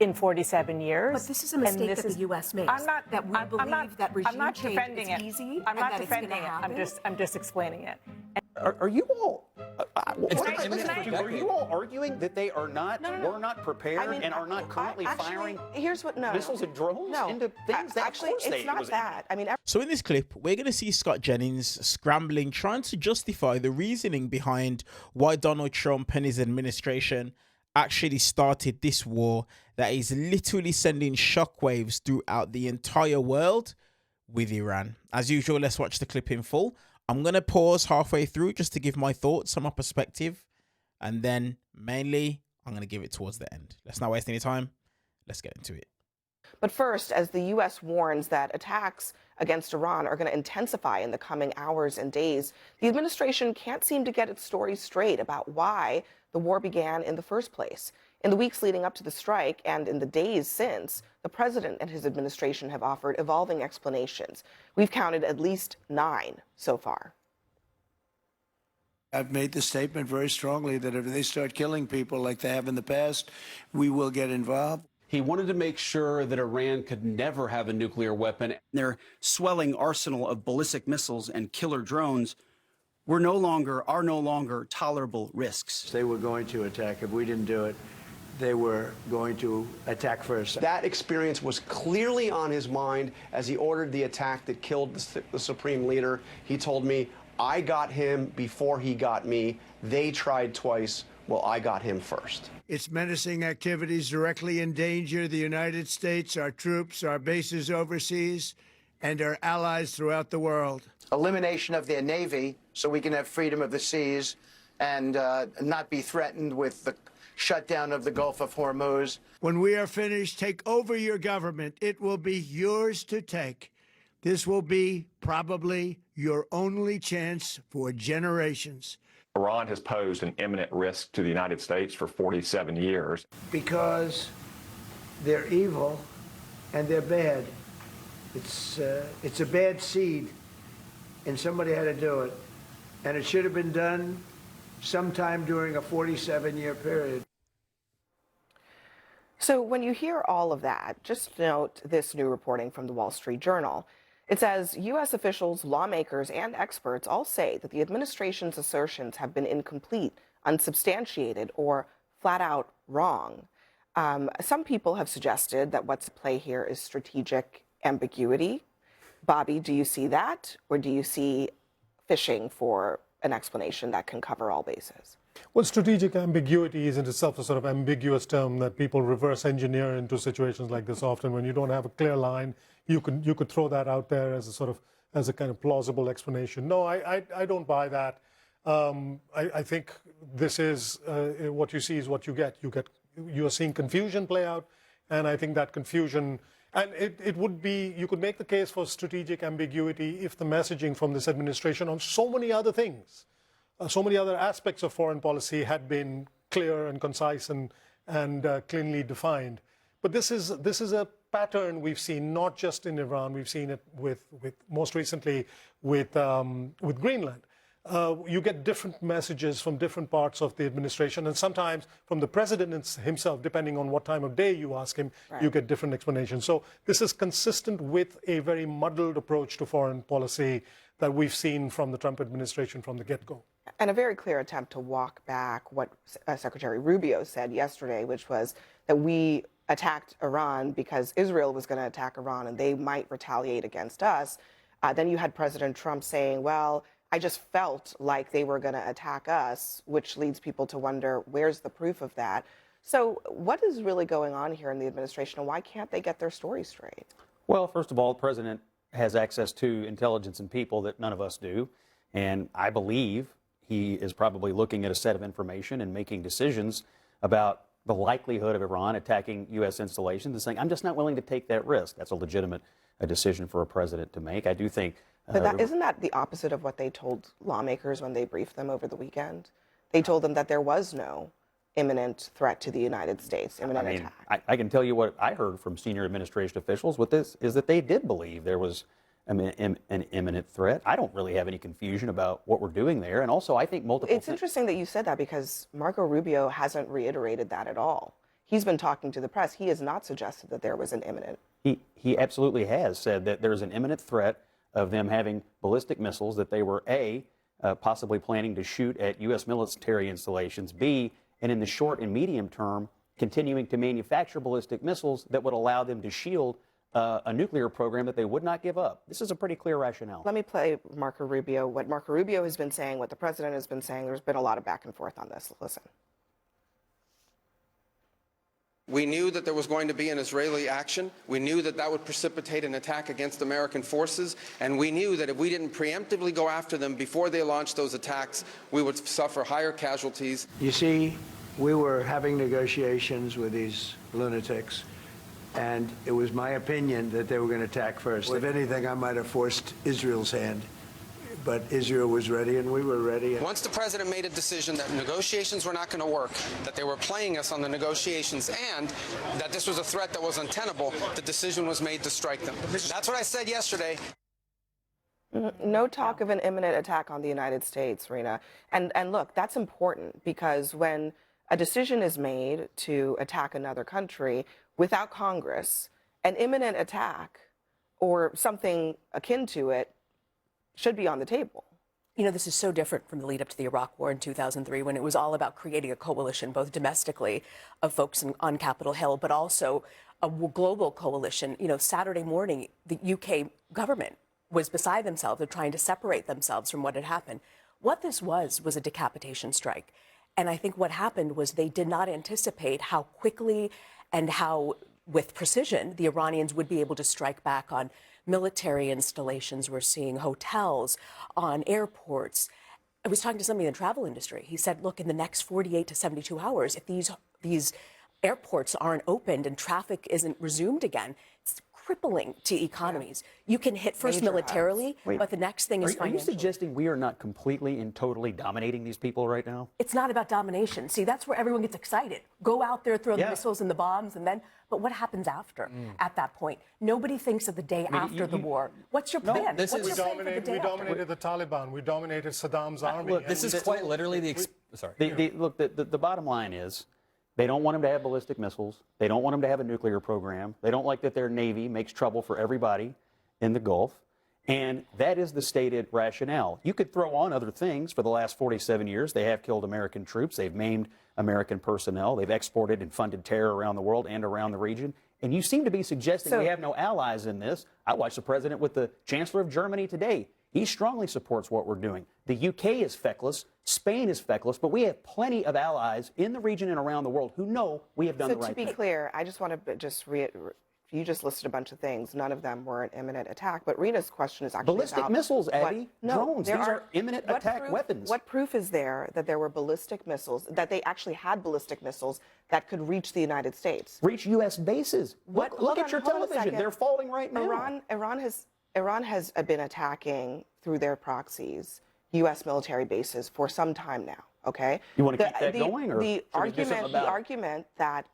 in 47 years. But this is a mistake that the U.S. makes. That we believe that regime change is easy and that it's going to happen. I'm just explaining it. Are you all? Are you all arguing that they are not? Were not prepared and are not currently firing? Here's what missiles and drones into things. Actually, it's not that. I mean, so in this clip, we're going to see Scott Jennings scrambling, trying to justify the reasoning behind why Donald Trump and his administration actually started this war that is literally sending shockwaves throughout the entire world with Iran. As usual, let's watch the clip in full. I'm going to pause halfway through just to give my thoughts and my perspective. And then mainly, I'm going to give it towards the end. Let's not waste any time. Let's get into it. But first, as the U.S. warns that attacks against Iran are going to intensify in the coming hours and days, the administration can't seem to get its story straight about why the war began in the first place. In the weeks leading up to the strike and in the days since, the president and his administration have offered evolving explanations. We've counted at least 9 so far. I've made the statement very strongly that if they start killing people like they have in the past, we will get involved. He wanted to make sure that Iran could never have a nuclear weapon. Their swelling arsenal of ballistic missiles and killer drones are no longer tolerable risks. They were going to attack. If we didn't do it, they were going to attack first. That experience was clearly on his mind as he ordered the attack that killed the supreme leader. He told me, I got him before he got me. They tried twice. Well, I got him first. Its menacing activities directly endanger the United States, our troops, our bases overseas, and our allies throughout the world. Elimination of their Navy so we can have freedom of the seas and not be threatened with the shutdown of the Gulf of Hormuz. When we are finished, take over your government. It will be yours to take. This will be probably your only chance for generations. Iran has posed an imminent risk to the United States for 47 years. Because they're evil and they're bad. It's a bad seed, and somebody had to do it. And it should have been done sometime during a 47-year period. So when you hear all of that, just note this new reporting from the Wall Street Journal. It says U.S. officials, lawmakers, and experts all say that the administration's assertions have been incomplete, unsubstantiated, or flat out wrong. Some people have suggested that what's at play here is strategic ambiguity. Bobby, do you see that? Or do you see fishing for an explanation that can cover all bases? Well, strategic ambiguity is in itself a sort of ambiguous term that people reverse engineer into situations like this often. When you don't have a clear line, you could throw that out there as a sort of, as a kind of plausible explanation. No, I don't buy that. I think this is what you see is what you get. You are seeing confusion play out, and I think that confusion, and it would be, you could make the case for strategic ambiguity if the messaging from this administration on so many other things, so many other aspects of foreign policy had been clear and concise and cleanly defined. But this is a pattern we've seen not just in Iran. We've seen it with most recently with Greenland. You get different messages from different parts of the administration, and sometimes from the president himself, depending on what time of day you ask him, you get different explanations. So this is consistent with a very muddled approach to foreign policy that we've seen from the Trump administration from the get-go. And a very clear attempt to walk back what Secretary Rubio said yesterday, which was that we attacked Iran because Israel was going to attack Iran and they might retaliate against us. Then you had President Trump saying, well, I just felt like they were going to attack us, which leads people to wonder, where's the proof of that? So what is really going on here in the administration, and why can't they get their story straight? Well, first of all, the president has access to intelligence and people that none of us do. And I believe he is probably looking at a set of information and making decisions about the likelihood of Iran attacking U.S. installations and saying, I'm just not willing to take that risk. That's a legitimate decision for a president to make. I do think... But isn't that the opposite of what they told lawmakers when they briefed them over the weekend? They told them that there was no imminent threat to the United States, imminent attack. I can tell you what I heard from senior administration officials with this is that they did believe there was an imminent threat. I don't really have any confusion about what we're doing there. And also, I think multiple... It's interesting that you said that because Marco Rubio hasn't reiterated that at all. he's been talking to the press. He has not suggested that there was an imminent. He absolutely has said that there's an imminent threat of them having ballistic missiles that they were possibly planning to shoot at U.S. military installations, B, and in the short and medium term, continuing to manufacture ballistic missiles that would allow them to shield a nuclear program that they would not give up. This is a pretty clear rationale. Let me play Marco Rubio. What Marco Rubio has been saying, what the president has been saying, there's been a lot of back and forth on this. Listen. We knew that there was going to be an Israeli action. We knew that that would precipitate an attack against American forces. And we knew that if we didn't preemptively go after them before they launched those attacks, we would suffer higher casualties. You see, we were having negotiations with these lunatics, and it was my opinion that they were going to attack first. If anything, I might have forced Israel's hand. But Israel was ready, and we were ready. Once the president made a decision that negotiations were not going to work, that they were playing us on the negotiations, and that this was a threat that was untenable, the decision was made to strike them. That's what I said yesterday. No talk of an imminent attack on the United States, Rina. And look, that's important because when a decision is made to attack another country without Congress, an imminent attack or something akin to it should be on the table. You know, this is so different from the lead up to the Iraq War in 2003, when it was all about creating a coalition, both domestically of folks on Capitol Hill, but also a global coalition. You know, Saturday morning, the UK government was beside themselves of trying to separate themselves from what had happened. What this was a decapitation strike. And I think what happened was they did not anticipate how quickly and how with precision the Iranians would be able to strike back on military installations. We're seeing hotels, on airports. I was talking to somebody in the travel industry. He said, look, in the next 48 to 72 hours, if these airports aren't opened and traffic isn't resumed again, it's crippling to economies. You can hit first militarily, but the next thing is financial. Are you suggesting we are not completely and totally dominating these people right now? It's not about domination. See, that's where everyone gets excited. Go out there, throw the missiles and the bombs, and then, but what happens after, at that point? Nobody thinks of the day after the war. What's your plan? We dominated the Taliban. We dominated Saddam's army. Look, this is quite literally the bottom line is, they don't want them to have ballistic missiles. They don't want them to have a nuclear program. They don't like that their Navy makes trouble for everybody in the Gulf. And that is the stated rationale. You could throw on other things. For the last 47 years, they have killed American troops. They've maimed American personnel. They've exported and funded terror around the world and around the region. And you seem to be suggesting we have no allies in this. I watched the president with the Chancellor of Germany today. He strongly supports what we're doing. The UK is feckless. Spain is feckless. But we have plenty of allies in the region and around the world who know we have done the right thing. So to be clear, I just want to you just listed a bunch of things. None of them were an imminent attack. But Rita's question is actually ballistic missiles, Abby. Drones. These are imminent attack weapons. What proof is there that there were ballistic missiles, that they actually had ballistic missiles that could reach the United States? Reach U.S. bases. Look at your television. They're falling right now. Iran has been attacking through their proxies U.S. military bases for some time now. Okay. You want to keep that going, or the argument that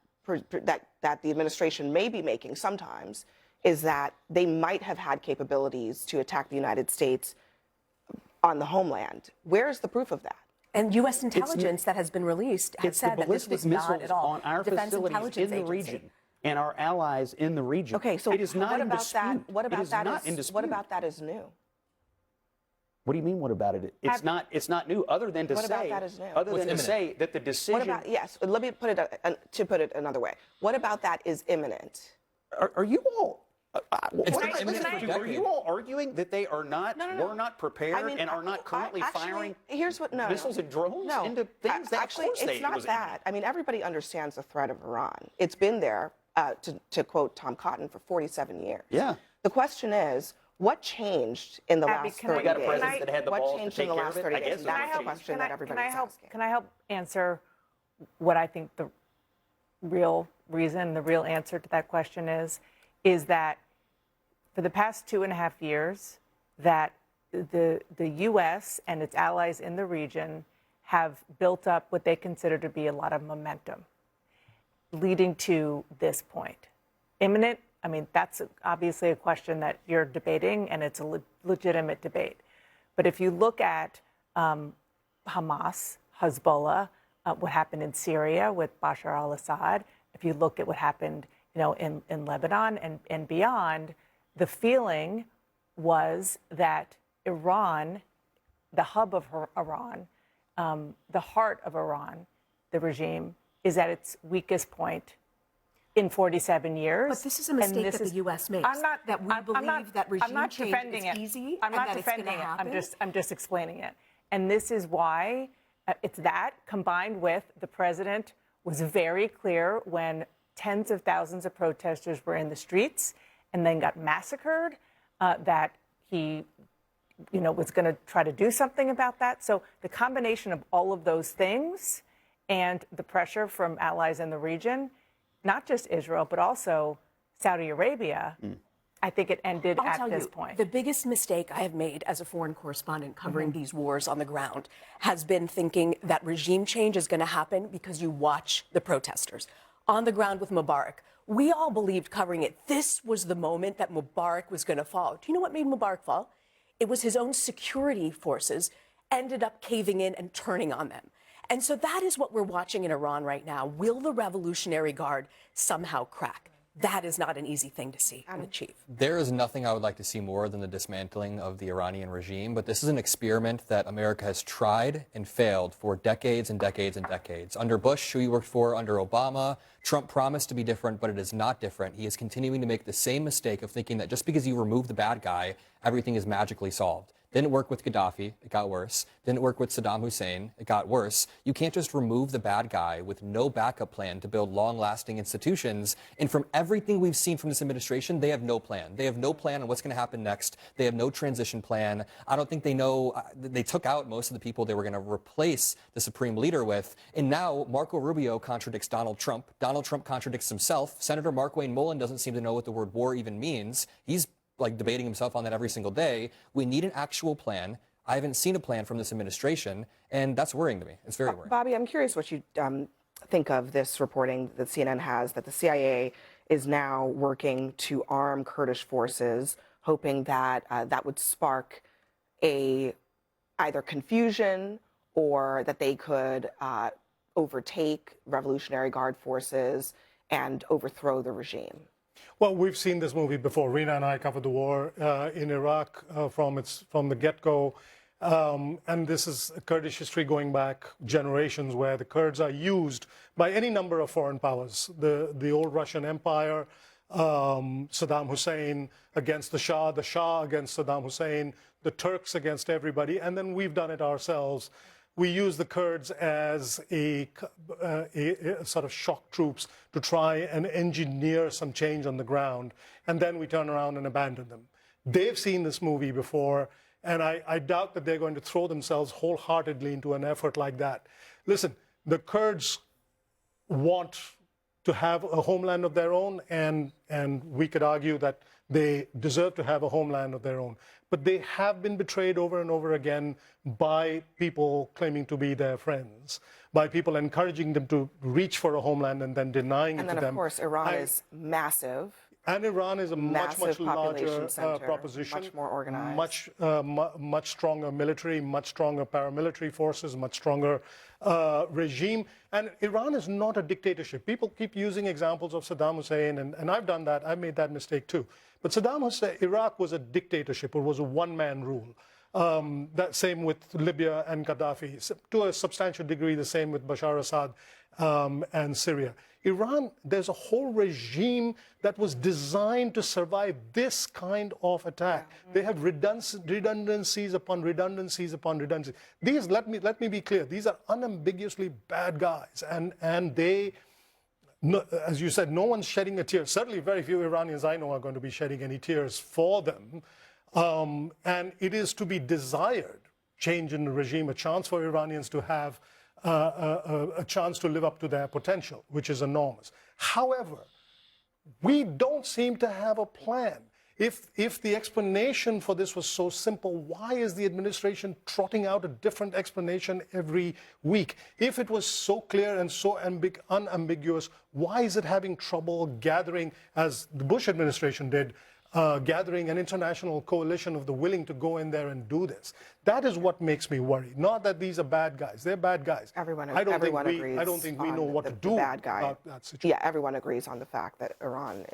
the administration may be making sometimes is that they might have had capabilities to attack the United States on the homeland. Where is the proof of that? And U.S. intelligence that has been released has said that this was not at all on our facilities in the region and our allies in the region. Okay, so it is not in dispute. What about that is new? What do you mean? What about it? It's not new. Other than to say that the decision. Let me put it another way. What about that is imminent? Are you all? Are you all arguing that they are not? Were not prepared and are not currently firing missiles and drones into things? It's not that. I mean, everybody understands the threat of Iran. It's been there, to quote Tom Cotton, for 47 years. Yeah. The question is, what changed in the last 30 days? That had the what balls changed to in the take last care of 30 it? days? That's the question that everybody's asking. Can I help answer what I think the real reason, the real answer to that question is that for the past 2.5 years, that the U.S. and its allies in the region have built up what they consider to be a lot of momentum, leading to this point. Imminent, I mean, that's obviously a question that you're debating, and it's a legitimate debate. But if you look at Hamas, Hezbollah, what happened in Syria with Bashar al-Assad, if you look at what happened, in Lebanon and beyond, the feeling was that Iran, the hub of Iran, the heart of Iran, the regime, is at its weakest point in 47 years. But this is a mistake that the U.S. makes. That we believe that regime change is easy and that it's going to happen. I'm just explaining it. And this is why it's that, combined with the president was very clear when tens of thousands of protesters were in the streets and then got massacred, that he was going to try to do something about that. So the combination of all of those things and the pressure from allies in the region, not just Israel, but also Saudi Arabia, I think it ended at this point. The biggest mistake I have made as a foreign correspondent covering these wars on the ground has been thinking that regime change is going to happen because you watch the protesters. On the ground with Mubarak, we all believed covering it, this was the moment that Mubarak was going to fall. Do you know what made Mubarak fall? It was his own security forces ended up caving in and turning on them. And so that is what we're watching in Iran right now. Will the Revolutionary Guard somehow crack? That is not an easy thing to see and achieve. There is nothing I would like to see more than the dismantling of the Iranian regime, but this is an experiment that America has tried and failed for decades and decades and decades. Under Bush, who he worked for, under Obama, Trump promised to be different, but it is not different. He is continuing to make the same mistake of thinking that just because you remove the bad guy, everything is magically solved. Didn't work with Gaddafi, it got worse. Didn't work with Saddam Hussein, it got worse. You can't just remove the bad guy with no backup plan to build long-lasting institutions. And from everything we've seen from this administration, they have no plan. They have no plan on what's going to happen next. They have no transition plan. I don't think they know. They took out most of the people they were going to replace the supreme leader with. And now Marco Rubio contradicts Donald Trump. Donald Trump contradicts himself. Senator Mark Wayne Mullen doesn't seem to know what the word war even means. He's debating himself on that every single day. We need an actual plan. I haven't seen a plan from this administration, and that's worrying to me. It's very worrying. Bobby, I'm curious what you think of this reporting that CNN has, that the CIA is now working to arm Kurdish forces, hoping that that would spark either confusion or that they could overtake Revolutionary Guard forces and overthrow the regime. Well, we've seen this movie before. Rena and I covered the war in Iraq from the get-go. And this is Kurdish history going back generations, where the Kurds are used by any number of foreign powers. The old Russian Empire, Saddam Hussein against the Shah against Saddam Hussein, the Turks against everybody, and then we've done it ourselves. We use the Kurds as a sort of shock troops to try and engineer some change on the ground, and then we turn around and abandon them. They've seen this movie before, and I doubt that they're going to throw themselves wholeheartedly into an effort like that. Listen, the Kurds want to have a homeland of their own, and we could argue that they deserve to have a homeland of their own. But they have been betrayed over and over again by people claiming to be their friends, by people encouraging them to reach for a homeland and then denying it to them. And then, of course, Iran is massive. And Iran is a much larger proposition, much more organized, much stronger military, much stronger paramilitary forces, much stronger regime. And Iran is not a dictatorship. People keep using examples of Saddam Hussein, and I've done that. I've made that mistake too. But Saddam Hussein, Iraq was a dictatorship. It was a one-man rule. That same with Libya and Gaddafi. To a substantial degree, the same with Bashar Assad and Syria. Iran, there's a whole regime that was designed to survive this kind of attack. They have redundancies upon redundancies upon redundancies. These, let me be clear, these are unambiguously bad guys, and they, no, as you said, no one's shedding a tear. Certainly very few Iranians I know are going to be shedding any tears for them. And it is to be desired, change in the regime, a chance for Iranians to have a chance to live up to their potential, which is enormous. However, we don't seem to have a plan. If the explanation for this was so simple, why is the administration trotting out a different explanation every week? If it was so clear and so unambiguous, why is it having trouble gathering, as the Bush administration did, gathering an international coalition of the willing to go in there and do this. That is what makes me worried. Not that these are bad guys. They're bad guys. Everyone agrees. I don't think we know what to do bad guy. about that situation. Yeah, everyone agrees on the fact that Iran,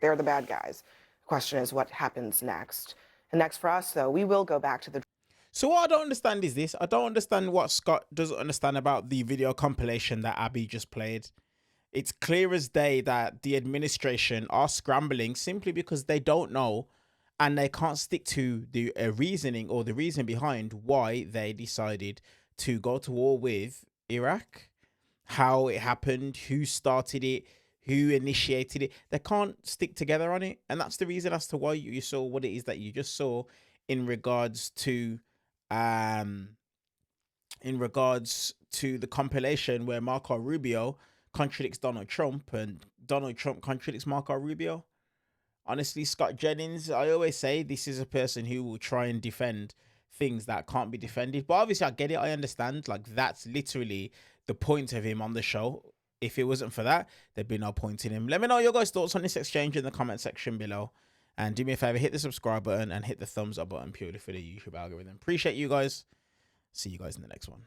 they're the bad guys. The question is what happens next. And next for us, though, we will go back to the... So what I don't understand is this. I don't understand what Scott doesn't understand about the video compilation that Abby just played. It's clear as day that the administration are scrambling simply because they don't know and they can't stick to the reasoning or the reason behind why they decided to go to war with Iraq, how it happened, who started it, who initiated it. They can't stick together on it. And that's the reason as to why you saw what it is that you just saw in regards to the compilation where Marco Rubio contradicts Donald Trump and Donald Trump contradicts Marco Rubio. Honestly, Scott Jennings, I always say this is a person who will try and defend things that can't be defended. But obviously, I get it. I understand. Like, that's literally the point of him on the show. If it wasn't for that, there'd be no point in him. Let me know your guys' thoughts on this exchange in the comment section below. And do me a favor, hit the subscribe button and hit the thumbs up button purely for the YouTube algorithm. Appreciate you guys. See you guys in the next one.